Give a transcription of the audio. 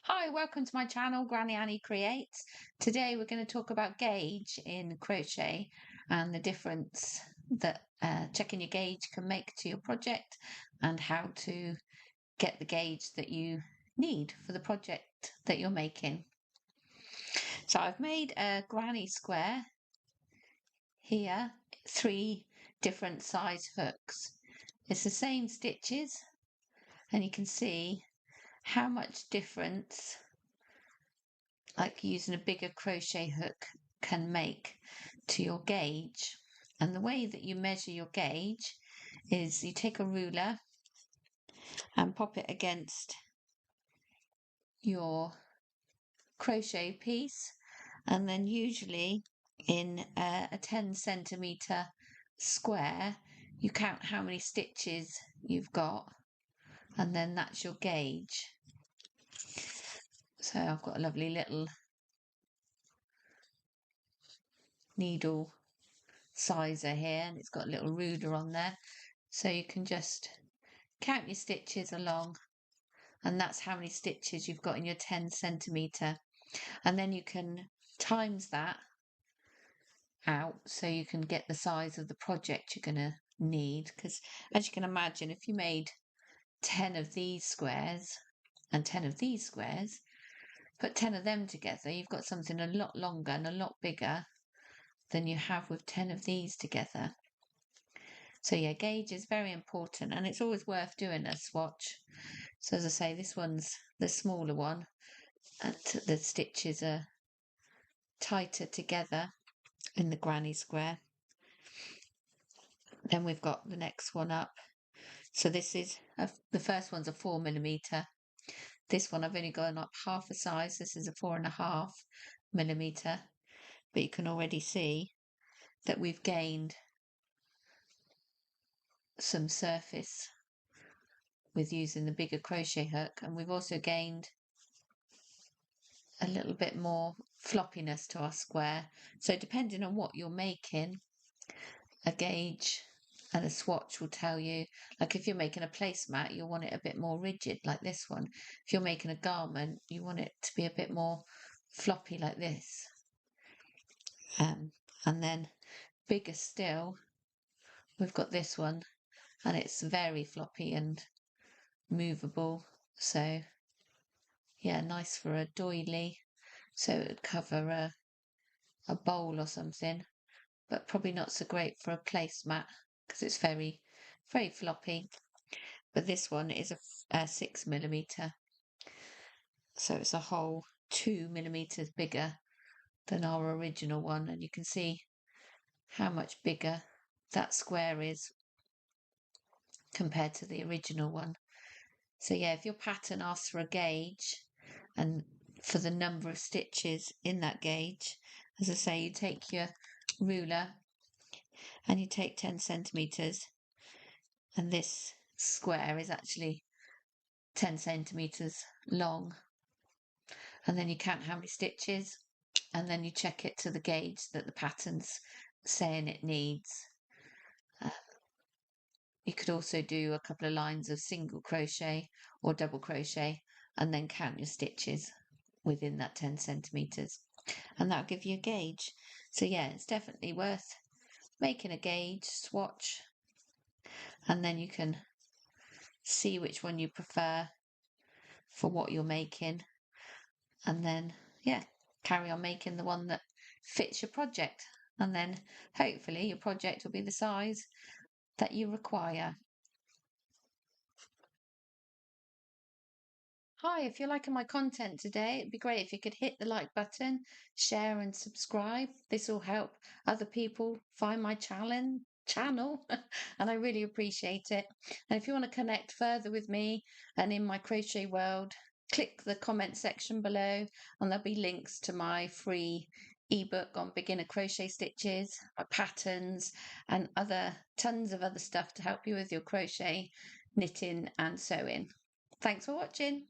Hi, welcome to my channel, Granny Annie Creates. Today we're going to talk about gauge in crochet and the difference that checking your gauge can make to your project and how to get the gauge that you need for the project that you're making. So I've made a granny square here, 3 different size hooks. It's the same stitches and you can see how much difference like using a bigger crochet hook can make to your gauge. And the way that you measure your gauge is you take a ruler and pop it against your crochet piece, and then usually in a 10 centimeter square you count how many stitches you've got, and then that's your gauge. So I've got a lovely little needle sizer here, and it's got a little ruler on there, so you can just count your stitches along, and that's how many stitches you've got in your 10 centimeter, and then you can times that out so you can get the size of the project you're going to need. Because as you can imagine, if you made 10 of these squares and 10 of these squares, put 10 of them together, you've got something a lot longer and a lot bigger than you have with 10 of these together. So yeah, gauge is very important, and it's always worth doing a swatch. So as I say, this one's the smaller one and the stitches are tighter together in the granny square. Then we've got the next one up. So this is the first one's a 4mm. This one I've only gone up half a size. This is a 4.5mm, but you can already see that we've gained some surface with using the bigger crochet hook, and we've also gained a little bit more floppiness to our square. So depending on what you're making, a gauge and a swatch will tell you, like if you're making a placemat, you'll want it a bit more rigid like this one. If you're making a garment, you want it to be a bit more floppy like this. And then bigger still, we've got this one, and it's very floppy and movable. So yeah, nice for a doily. So it would cover a bowl or something, but probably not so great for a placemat because it's very, very floppy. But this one is a 6mm, so it's a whole 2mm bigger than our original one, and you can see how much bigger that square is compared to the original one. So yeah, if your pattern asks for a gauge and for the number of stitches in that gauge, as I say, you take your ruler and you take 10 centimeters, and this square is actually 10 centimeters long, and then you count how many stitches, and then you check it to the gauge that the pattern's saying it needs. You could also do a couple of lines of single crochet or double crochet and then count your stitches within that 10 centimeters, and that'll give you a gauge. So yeah, it's definitely worth making a gauge swatch, and then you can see which one you prefer for what you're making, and then yeah, carry on making the one that fits your project, and then hopefully your project will be the size that you require. Hi, if you're liking my content today, it'd be great if you could hit the like button, share and subscribe. This will help other people find my channel and I really appreciate it. And if you want to connect further with me and in my crochet world, click the comment section below and there'll be links to my free ebook on beginner crochet stitches, my patterns and tons of other stuff to help you with your crochet, knitting and sewing. Thanks for watching.